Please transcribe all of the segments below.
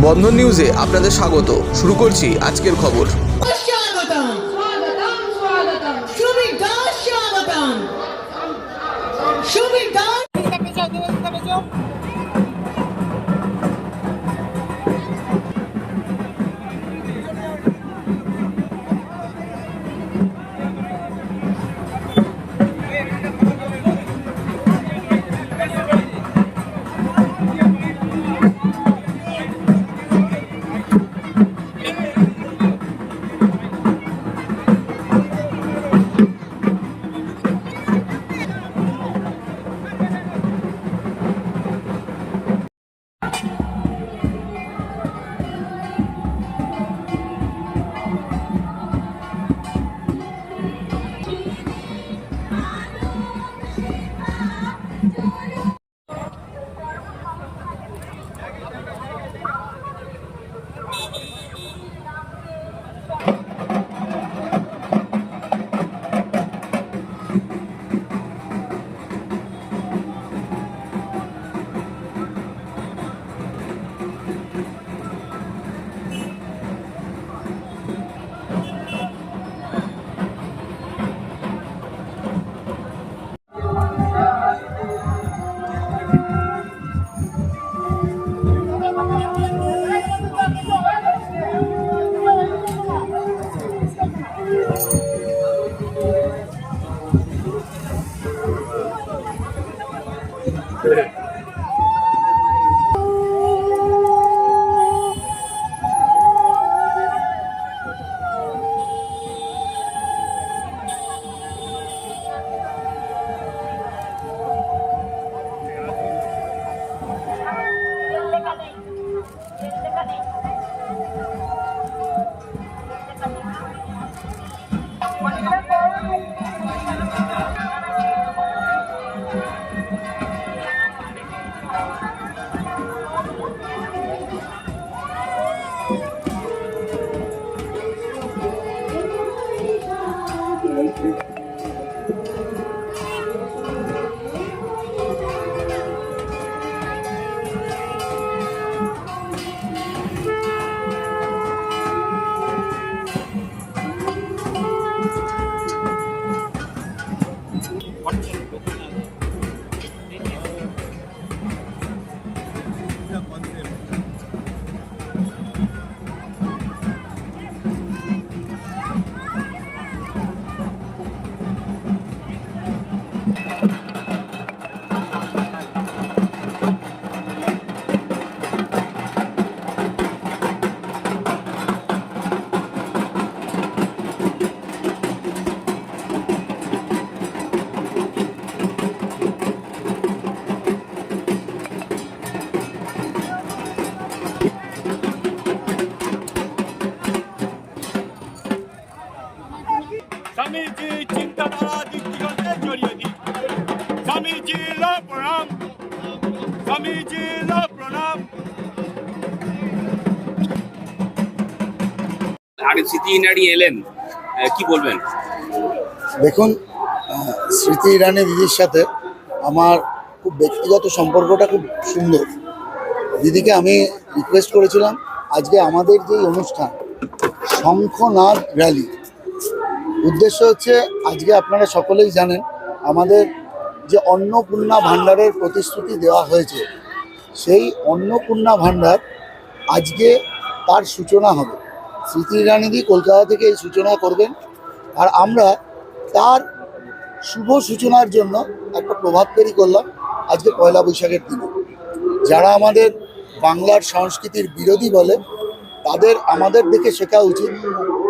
বন্ধন নিউজে আপনাদের স্বাগত। শুরু করছি আজকের খবর। স্বাগতম স্বাগতম স্বাগতম সুমিত দাস স্বাগতম সুমিত দাস স্বামীজি চিন্তাধারা দিকদিগন্তে জড়িয়ে দিই। স্বামীজি প্রণাম, স্বামীজি প্রণাম। আর স্মৃতি ইরানি এলেন, কি বলবেন? দেখুন, স্মৃতি ইরানি দিদির সাথে আমার খুব ব্যক্তিগত সম্পর্কটা খুব সুন্দর। দিদিকে আমি রিকোয়েস্ট করেছিলাম আজকে আমাদের যে অনুষ্ঠান শঙ্খনাদ র্যালি, উদ্দেশ্য হচ্ছে আজকে আপনারা সকলেই জানেন আমাদের যে অন্নপূর্ণা ভাণ্ডারের প্রতিশ্রুতি দেওয়া হয়েছে, সেই অন্নপূর্ণা ভাণ্ডার আজকে তার সূচনা হবে। স্মৃতি ইরানিদি কলকাতা থেকে এই সূচনা করবেন, আর আমরা তার শুভ সূচনার জন্য একটা প্রভাত ফেরি করলাম আজকে পয়লা বৈশাখের দিনে। যারা আমাদের বাংলার সংস্কৃতির বিরোধী বলে তাদের আমাদের দেখে শেখা উচিত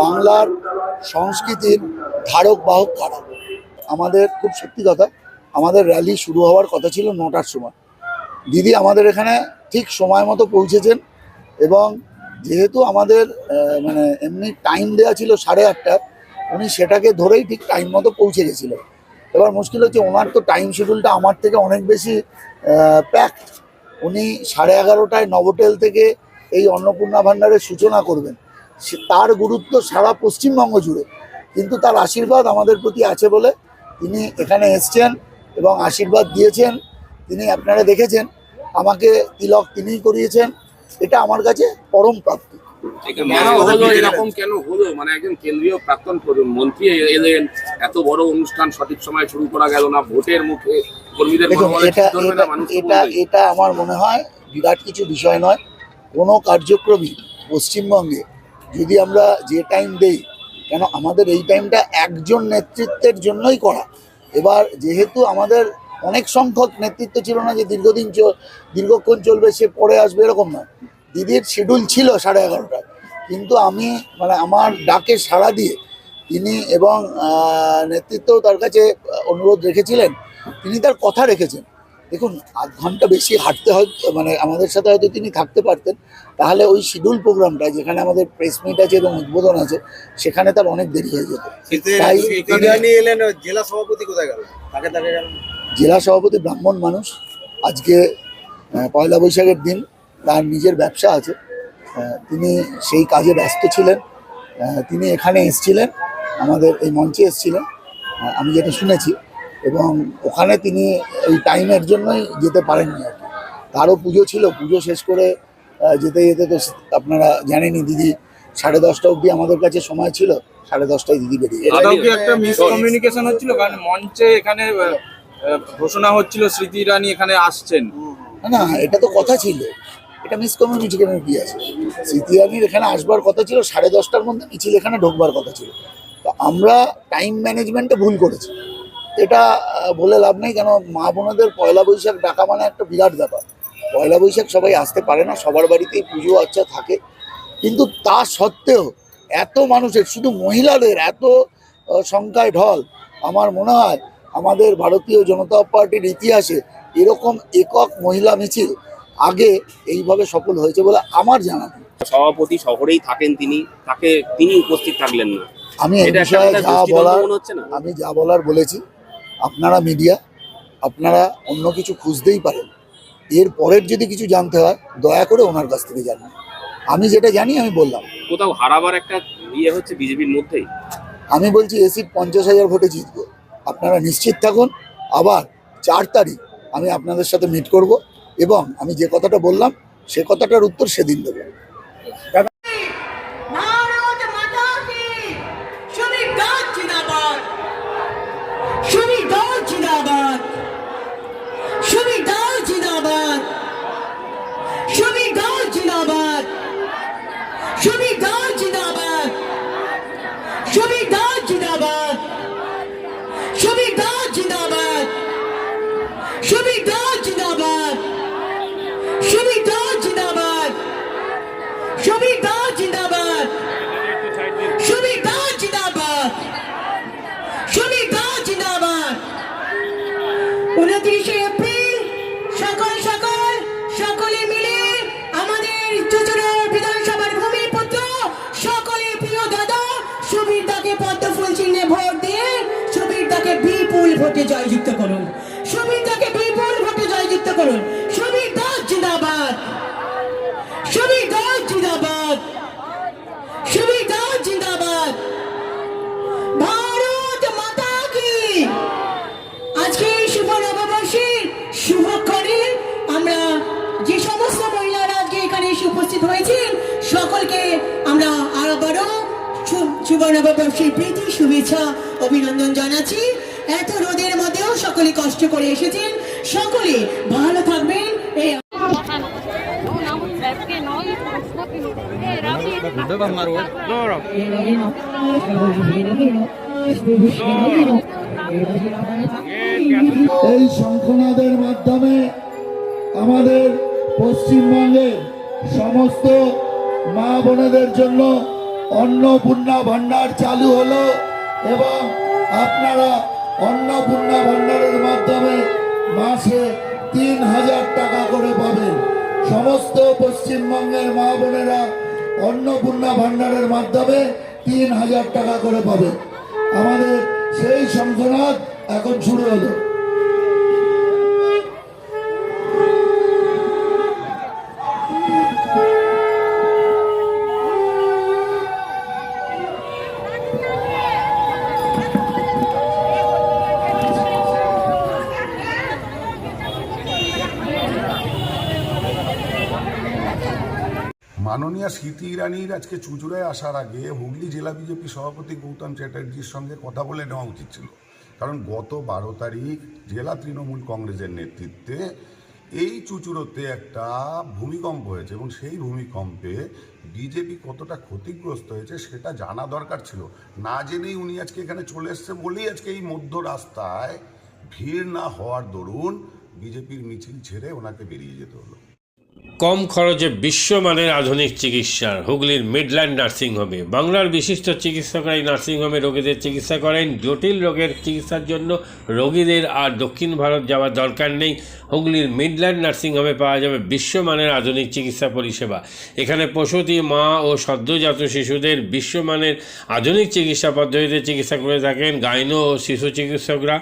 বাংলার সংস্কৃতির ধারক বাহক কারা। আমাদের খুব সত্যি কথা, আমাদের র্যালি শুরু হওয়ার কথা ছিল 9টার সময়। দিদি আমাদের এখানে ঠিক সময় মতো পৌঁছেছেন, এবং যেহেতু আমাদের মানে এমনি টাইম দেওয়া ছিল 8:30, উনি সেটাকে ধরেই ঠিক টাইম মতো পৌঁছে গেছিলেন। এবার মুশকিল হচ্ছে ওনার তো টাইম শিডিউলটা আমার থেকে অনেক বেশি প্যাকড। উনি 11:30টায় নভোটেল থেকে এই অন্নপূর্ণা ভাণ্ডারের সূচনা করবেন। তার গুরুত্ব সারা পশ্চিমবঙ্গ জুড়ে, কিন্তু তার আশীর্বাদ আমাদের প্রতি আছে বলে তিনি এখানে এসছেন এবং আশীর্বাদ দিয়েছেন। তিনি আপনারা দেখেছেন আমাকে তিলক তিনিই করিয়েছেন, এটা আমার কাছে পরম প্রাপ্তি। এরকম কেন হলো? মানে একজন কেন্দ্রীয় প্রাক্তন মন্ত্রী এলেন, এত বড় অনুষ্ঠান সঠিক সময় শুরু করা গেল না, ভোটের মুখে কর্মীদের দেখুন, মনোবলে এটা ঠিক ধরবে না, মানুষ তো এটা বলবেই। এটা আমার মনে হয় বিরাট কিছু বিষয় নয়। কোনো কার্যক্রমই পশ্চিমবঙ্গে যদি আমরা যে টাইম দেই, কেন আমাদের এই টাইমটা একজন নেতৃত্বের জন্যই করা। এবার যেহেতু আমাদের অনেক সংখ্যক নেতৃত্ব ছিল না যে দীর্ঘক্ষণ চলবে, সে পরে আসবে, এরকম নয়। দিদির শিডিউল ছিল 11:30টায়, কিন্তু আমি মানে আমার ডাকে সাড়া দিয়ে তিনি এবং নেতৃত্ব তার কাছে অনুরোধ রেখেছিলেন, তিনি তার কথা রেখেছেন। দেখুন, আধ ঘন্টা বেশি হাঁটতে হয়, মানে আমাদের সাথে হয়তো তিনি থাকতে পারতেন, তাহলে ওই শিডিউল প্রোগ্রামটা যেখানে আমাদের প্রেস মিট আছে এবং উদ্বোধন আছে, সেখানে তার অনেক দেরি হয়ে যেত। তাই এলেন, জেলা সভাপতি কোথায় গেল? তাকে গেল। জেলা সভাপতি ব্রাহ্মণ মানুষ, আজকে পয়লা বৈশাখের দিন, তার নিজের ব্যবসা আছে, তিনি সেই কাজে ব্যস্ত ছিলেন। তিনি এখানে এসেছিলেন, আমাদের এই মঞ্চে এসেছিলেন, আমি যেটা শুনেছি, এবং ওখানে তিনি ওই টাইমের জন্যই যেতে পারেননি আর কি। তারও পুজো ছিল, পুজো শেষ করে যেতে যেতে তো আপনারা জানেনই, দিদি 10:30 অবধি আমাদের কাছে সময় ছিল, 10:30টায় দিদি বেরিয়ে গেছে। আদৌ কি একটা মিসকমিউনিকেশন হচ্ছিল? কারণ মঞ্চে এখানে ঘোষণা হচ্ছিল স্মৃতি ইরানি এখানে আসছেন। না, এটা তো কথা ছিল, এটা মিসকমিউনিকেশনের কি আছে? স্মৃতি ইরানির এখানে আসবার কথা ছিল, 10:30টার মধ্যে মিছিল এখানে ঢোকবার কথা ছিল। তো আমরা টাইম ম্যানেজমেন্টে ভুল করেছি, এটা বলে লাভ নেই। কেন, মা বোনদের পয়লা বৈশাখ ডাকা মানে একটা বিরাট ব্যাপার। পয়লা বৈশাখ সবাই আসতে পারে না, সবার বাড়িতেই পুজো আচ্ছা থাকে, কিন্তু তা সত্ত্বেও এত মানুষের, শুধু মহিলাদের এত সংখ্যায় ঢল, আমার মনে হয় আমাদের ভারতীয় জনতা পার্টির ইতিহাসে এরকম একক মহিলা মিছিল আগে এইভাবে সফল হয়েছে বলে আমার জানা নেই। সভাপতি শহরেই থাকেন, তিনি উপস্থিত থাকলেন না। আমি এই এটা একটা বিষয়ে আপনার যা দৃষ্টিভঙ্গি বলার, মনে হচ্ছে না? আমি যা বলার বলেছি। আপনারা মিডিয়া, আপনারা অন্য কিছু খুঁজতেই পারেন, এর পরের যদি কিছু জানতে হয় দয়া করে ওনার কাছ থেকে জানুন। আমি যেটা জানি আমি বললাম। কোথাও হারাবার একটা ইয়ে হচ্ছে বিজেপির মধ্যেই। আমি বলছি এসিড 50,000 ভোটে জিতবো, আপনারা নিশ্চিত থাকুন। আবার 4 তারিখ আমি আপনাদের সাথে মিট করব, এবং আমি যে কথাটা বললাম সে কথাটার উত্তর সেদিন দেবো। ভারত মাতা কি সংবিধান জিন্দাবাদ, সংবিধান জিন্দাবাদ, সংবিধান জিন্দাবাদ, সংবিধান জিন্দাবাদ, সংবিধান জিন্দাবাদ, সংবিধান জিন্দাবাদ, সংবিধান জিন্দাবাদ, সংবিধান জিন্দাবাদ, সংবিধান জিন্দাবাদ, সংবিধান জিন্দাবাদ, সংবিধান জিন্দাবাদ, সংবিধান জিন্দাবাদ। 29শে এপ্রিল সকাল সকাল সকলে মিলে আমাদের চুচুড়ার বিধানসভার ভূমিপুত্র সকলে প্রিয় দাদা সুবীর দাকে পদ্ম ফুল চিহ্নে ভোট দিয়ে সুবীর দাকে বিপুল ভোটে জয়যুক্ত করুন। সুবীর দাকে বিপুল ভোটে জয়যুক্ত করুন। সুবীর দাস জিন্দাবাদ, সুবীর দাস জিন্দাবাদ, সুবীর দাস জিন্দাবাদ। ভারত মাতা কি। আজকে এই শুভ নববর্ষের শুভক্ষণে আমরা যে সমস্ত মহিলারা আজকে এখানে এসে উপস্থিত হয়েছেন সকলকে আমরা আবারও শুভ নববর্ষের প্রীতি শুভেচ্ছা অভিনন্দন জানাচ্ছি। এত রোদের মধ্যেও সকলে কষ্ট করে এসেছেন, সকলে ভালো থাকবেন। এই এই শঙ্খনাদের মাধ্যমে আমাদের পশ্চিমবঙ্গের সমস্ত মা বোনেদের জন্য অন্নপূর্ণা ভাণ্ডার চালু হলো, এবং আপনারা অন্নপূর্ণা ভাণ্ডারের মাধ্যমে মাসে 3,000 টাকা করে পাবেন। সমস্ত পশ্চিমবঙ্গের মা বোনেরা অন্নপূর্ণা ভাণ্ডারের মাধ্যমে 3,000 টাকা করে পাবে। আমাদের সেই শঙ্খনাদ এখন শুরু হলো। মাননীয়া স্মৃতি ইরানির আজকে চুঁচুড়ায় আসার আগে হুগলি জেলা বিজেপি সভাপতি গৌতম চ্যাটার্জির সঙ্গে কথা বলে নেওয়া উচিত ছিল, কারণ গত 12 তারিখ জেলা তৃণমূল কংগ্রেসের নেতৃত্বে এই চুঁচুড়োতে একটা ভূমিকম্প হয়েছে এবং সেই ভূমিকম্পে বিজেপি কতটা ক্ষতিগ্রস্ত হয়েছে সেটা জানা দরকার ছিল। না জেনেই উনি আজকে এখানে চলে এসছে বলেই আজকে এই মধ্য রাস্তায় ভিড় না হওয়ার দরুন বিজেপির মিছিল ছেড়ে ওনাকে বেরিয়ে যেতে হলো। কম খরচে বিশ্বমানের আধুনিক চিকিৎসার হুগলির মিডল্যান্ড নার্সিংহোমে বাংলার বিশিষ্ট চিকিৎসকরা এই নার্সিংহোমে রোগীদের চিকিৎসা করেন। জটিল রোগের চিকিৎসার জন্য রোগীদের আর দক্ষিণ ভারত যাওয়ার দরকার নেই। হুগলির মিডল্যান্ড নার্সিংহোমে পাওয়া যাবে বিশ্বমানের আধুনিক চিকিৎসা পরিষেবা। এখানে প্রসূতি মা ও সদ্যজাত শিশুদের বিশ্বমানের আধুনিক চিকিৎসা পদ্ধতিতে চিকিৎসা করে থাকেন গাইনো ও শিশু চিকিৎসকরা।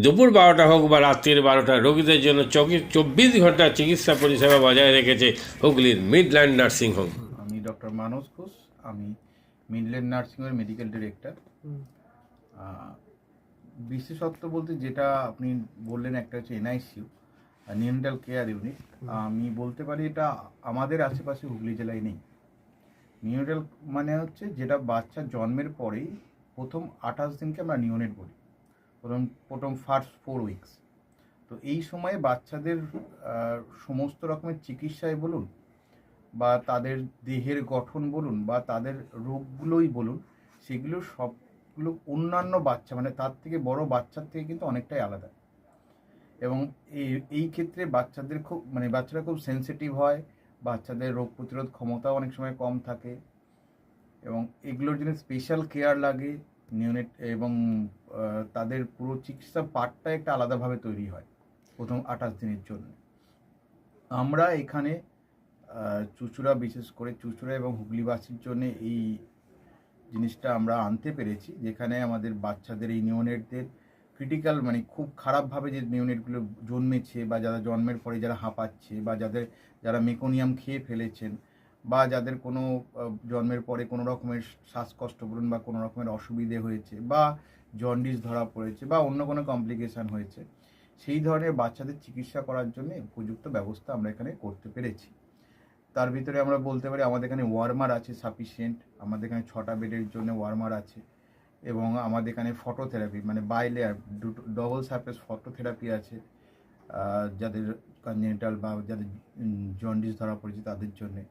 দুপুর 12টা হোক বা রাত্রির 12টা, রোগীদের জন্য 24 ঘন্টা চিকিৎসা পরিষেবা বজায় রেখেছে হুগলির মিডল্যান্ড নার্সিংহোম। আমি ডক্টর মানস ঘোষ, আমি মিডল্যান্ড নার্সিংহোমের মেডিকেল ডিরেক্টর। বিশেষত্ব বলতে যেটা আপনি বললেন, একটা হচ্ছে এনআইসিইউ, নিউনেটাল কেয়ার ইউনিট। আমি বলতে পারি এটা আমাদের আশেপাশে হুগলি জেলায় নেই। নিউনেটাল মানে হচ্ছে যেটা বাচ্চা জন্মের পরেই প্রথম 28 দিনকে আমরা নিউনেট বলি, প্রথম ফার্স্ট 4 উইকস। তো এই সময়ে বাচ্চাদের সমস্ত রকমের চিকিৎসায় বলুন বা তাদের দেহের গঠন বলুন বা তাদের রোগগুলোই বলুন, সেগুলো সবগুলো অন্যান্য বাচ্চা মানে তার থেকে বড় বাচ্চার থেকে কিন্তু অনেকটাই আলাদা। এবং এই ক্ষেত্রে বাচ্চারা খুব সেনসিটিভ হয়, বাচ্চাদের রোগ প্রতিরোধ ক্ষমতাও অনেক সময় কম থাকে এবং এগুলোর জন্য স্পেশাল কেয়ার লাগে নিউনেট, এবং তাদের পুরো চিকিৎসা পার্টটা একটা আলাদাভাবে তৈরি হয় প্রথম 28 দিনের জন্য। আমরা এখানে চুঁচুড়া, বিশেষ করে চুঁচুড়া এবং হুগলিবাসীর জন্য এই জিনিসটা আমরা আনতে পেরেছি, যেখানে আমাদের বাচ্চাদের এই নিউনেটদের ক্রিটিক্যাল মানে খুব খারাপভাবে যে নিউনেটগুলো জন্মেছে বা যারা জন্মের পরে যারা হাঁপাচ্ছে বা যারা মেকোনিয়াম খেয়ে ফেলেছেন বা যাদের কোনো জন্মের পরে কোনো রকমের শ্বাসকষ্ট বলুন বা কোনো রকমের অসুবিধে হয়েছে বা জন্ডিস ধরা পড়েছে বা অন্য কোনো কমপ্লিকেশান হয়েছে, সেই ধরনের বাচ্চাদের চিকিৎসা করার জন্য উপযুক্ত ব্যবস্থা আমরা এখানে করতে পেরেছি। তার ভিতরে আমরা বলতে পারি আমাদের এখানে ওয়ার্মার আছে সাফিসিয়েন্ট, আমাদের এখানে 6টা বেডের জন্য ওয়ার্মার আছে এবং আমাদের এখানে ফটোথেরাপি মানে বাইলেয়ার ডবল সারফেস ফটোথেরাপি আছে যাদের কনজেনিটাল বা যাদের জন্ডিস ধরা পড়েছে তাদের জন্যে,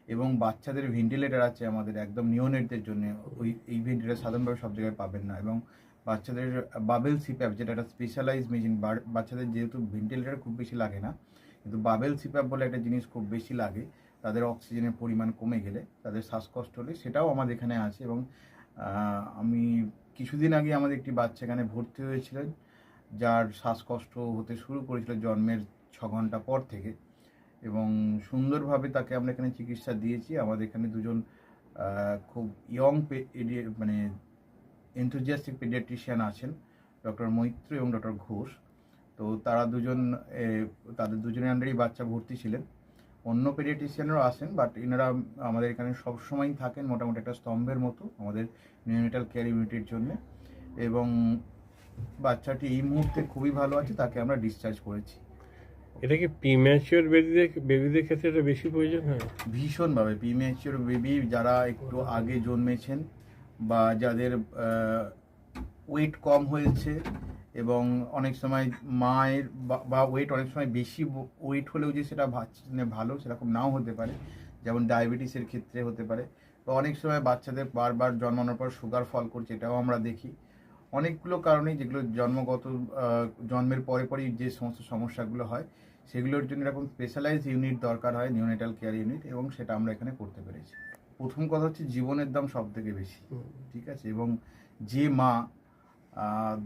এবং বাচ্চাদের ভেন্টিলেটর আছে আমাদের একদম নিওনেটদের জন্য। এই ভেন্টিলেটর সাধারণভাবে সব জায়গায় পাবেন না, এবং বাচ্চাদের বাবেল সিপ্যাপ যেটা একটা স্পেশালাইজ মেশিন, বাচ্চাদের যেহেতু ভেন্টিলেটর খুব বেশি লাগে না, কিন্তু বাবেল সিপ্যাপ বলে একটা জিনিস খুব বেশি লাগে তাদের অক্সিজেনের পরিমাণ কমে গেলে, তাদের শ্বাসকষ্ট হলে, সেটাও আমাদের এখানে আছে। এবং আমি কিছুদিন আগে আমাদের একটি বাচ্চা এখানে ভর্তি হয়েছিলেন যার শ্বাসকষ্ট হতে শুরু করেছিল জন্মের 6 ঘন্টা পর থেকে, এবং সুন্দরভাবে তাকে আমরা এখানে চিকিৎসা দিয়েছি। আমাদের এখানে দুজন খুব ইয়ং মানে এনথুজিয়াস্টিক পেডিয়াট্রিশিয়ান আছেন, ডক্টর মৈত্র এবং ডক্টর ঘোষ। তো তারা তাদের দুজনের আন্ডারেই বাচ্চা ভর্তি ছিলেন। অন্য পেডিয়াট্রিশিয়ানরাও আসেন, বাট এনারা আমাদের এখানে সবসময়ই থাকেন মোটামুটি একটা স্তম্ভের মতো আমাদের নিউনেটাল কেয়ার ইউনিটের জন্য। এবং বাচ্চাটি এই মুহূর্তে খুবই ভালো আছে, তাকে আমরা ডিসচার্জ করেছি। এটা কি প্রিম্যাচিওর বেবিদের ক্ষেত্রে এটা বেশি প্রয়োজন হয়? ভীষণভাবে প্রিম্যাচিওর বেবি যারা একটু আগে জন্মেছেন বা যাদের ওয়েট কম হয়েছে, এবং অনেক সময় মায়ের বা ওয়েট অনেক সময় বেশি ওয়েট হলেও যে সেটা ভালো সেরকম নাও হতে পারে, যেমন ডায়াবেটিসের ক্ষেত্রে হতে পারে, বা অনেক সময় বাচ্চাদের বারবার জন্মানোর পর সুগার ফল করছে, এটাও আমরা দেখি। অনেকগুলো কারণেই যেগুলো জন্মের পরেই যে সমস্ত সমস্যাগুলো হয় সেগুলোর জন্য এরকম স্পেশালাইজ ইউনিট দরকার হয়, নিউনেটাল কেয়ার ইউনিট, এবং সেটা আমরা এখানে করতে পেরেছি। প্রথম কথা হচ্ছে জীবনের দাম সব থেকে বেশি, ঠিক আছে, এবং যে মা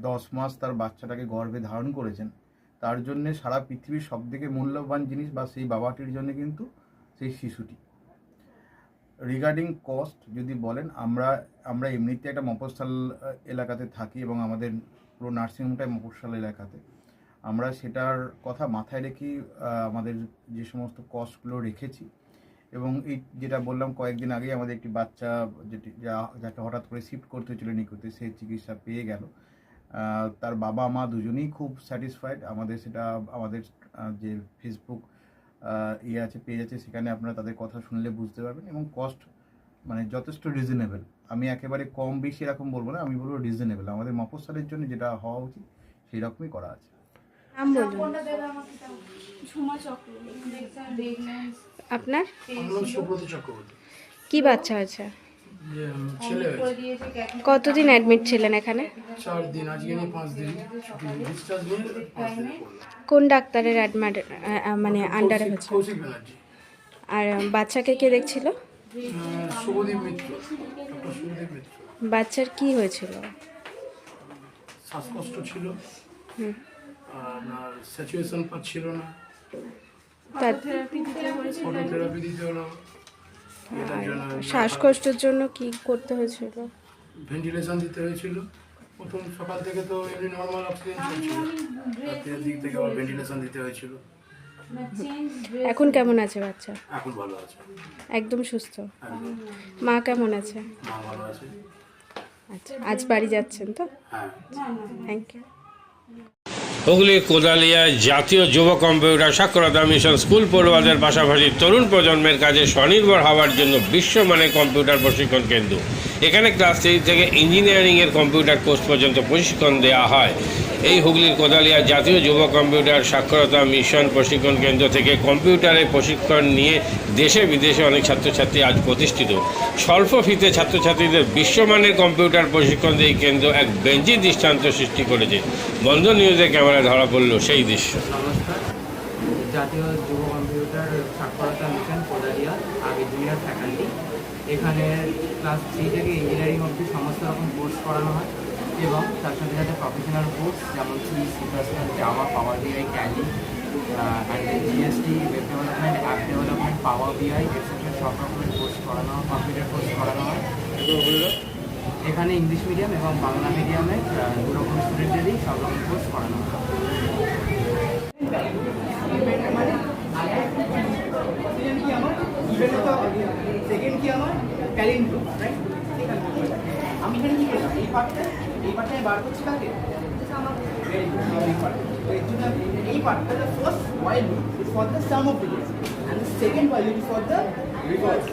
10 মাস তার বাচ্চাটাকে গর্ভে ধারণ করেছেন তার জন্যে সারা পৃথিবীর সব থেকে মূল্যবান জিনিস বা সেই বাবাটির জন্য কিন্তু সেই শিশুটি। রিগার্ডিং কস্ট যদি বলেন, আমরা এমনিতে একটা মফস্বল এলাকাতে থাকি এবং আমাদের পুরো নার্সিংহোমটাই মফস্বল এলাকাতে। আমরা সেটার কথা মাথায় রেখেই আমাদের যে সমস্ত কস্টগুলো রেখেছি, এবং এই যেটা বললাম কয়েকদিন আগেই আমাদের একটি বাচ্চা যাকে হঠাৎ করে শিফট করতে হয়েছিল নিকুতে, সেই চিকিৎসা পেয়ে গেল। তার বাবা মা দুজনেই খুব স্যাটিসফাইড। আমাদের যে ফেসবুক ইয়ে আছে, পেজ আছে, সেখানে আপনারা তাদের কথা শুনলে বুঝতে পারবেন। এবং কস্ট মানে যথেষ্ট রিজনেবল। আমি একেবারে কম বেশি এরকম বলবো না, আমি বলবো রিজনেবল। আমাদের মফস্বলের জন্য যেটা হওয়া উচিত সেই রকমই করা আছে। নাম বলুন। আপনার কি বাচ্চা আছে? কতদিন অ্যাডমিট ছিলেন এখানে? 4 দিন, আজকে নিয়ে 5 দিন ডিসচার্জ নিয়ে 5 দিন। কোন ডাক্তারের অ্যাডমিট মানে আন্ডারে হয়েছে? কৌশিক ব্যানার্জি। আর বাচ্চাকে কে দেখছিল? শুভদীপ মিত্র, ডক্টর শুভদীপ মিত্র। বাচ্চার কি হয়েছিল? শ্বাসকষ্ট ছিল, আপনার স্যাচুয়েশন পাচ্ছিল না, ফটোথেরাপি দিতে হলো। এটার জন্য শ্বাসকষ্টের জন্য কি করতে হয়েছিল? ভেন্টিলেশন দিতে হয়েছিল। প্রথম সকাল থেকে তো এমনি নর্মাল অক্সিজেন চলছিল, রাতের দিক থেকে আবার ভেন্টিলেশন দিতে হয়েছিল। এখন কেমন আছে বাচ্চা? এখন ভালো আছে, একদম সুস্থ। একদম। মা কেমন আছে? মা ভালো আছে। আচ্ছা, আজ বাড়ি যাচ্ছেন তো? হ্যাঁ। Thank you. হুগলির কোদালিয়ায় জাতীয় যুব কম্পিউটার সাক্ষরতা মিশন স্কুল পড়ুয়াদের পাশাপাশি তরুণ প্রজন্মের কাজে স্বনির্ভর হওয়ার জন্য বিশ্বমানের কম্পিউটার প্রশিক্ষণ কেন্দ্র। এখানে ক্লাস 3 থেকে ইঞ্জিনিয়ারিংয়ের কম্পিউটার কোর্স পর্যন্ত প্রশিক্ষণ দেওয়া হয়। এই হুগলির কোদালিয়া জাতীয় যুব কম্পিউটার সাক্ষরতা মিশন প্রশিক্ষণ কেন্দ্র থেকে কম্পিউটারে প্রশিক্ষণ নিয়ে দেশে বিদেশে অনেক ছাত্রছাত্রী আজ প্রতিষ্ঠিত। স্বল্প ফিতে ছাত্রছাত্রীদের বিশ্বমানের কম্পিউটার প্রশিক্ষণ দিয়ে এই কেন্দ্র এক বেঞ্জি দৃষ্টান্ত সৃষ্টি করেছে। বন্ধন নিউজে ক্যামেরায় ধরা পড়ল সেই দৃশ্য। নমস্কার, জাতীয় যুব কম্পিউটার সাক্ষরতা মিশন কোদালিয়া, আগে জুনিয়র ফ্যাকাল্টি। এখানে ক্লাস 3 থেকে ইঞ্জিনিয়ারিং অবধি সমস্ত রকম কোর্স করানো হয় এবং তার সাথে সাথে প্রফেশনাল কোর্স যেমন C, Java, power BI, Tally, GST, web development, app development, power BI etcetera সব রকমের কোর্স করানো হয়, কম্পিউটার কোর্স করানো হয়। এখানে ইংলিশ মিডিয়াম এবং বাংলা মিডিয়ামের দু রকম স্টুডেন্টদেরই সব রকম কোর্স করানো হয়। সেকেন্ড কি আমার ট্যালেন্ট, রাইট? আমি এখানে কি করলাম? এই পার্টটা বার করছি কাকে? এই পার্টটা the first while loop is for the sum of digits and the second while loop is for the reverse.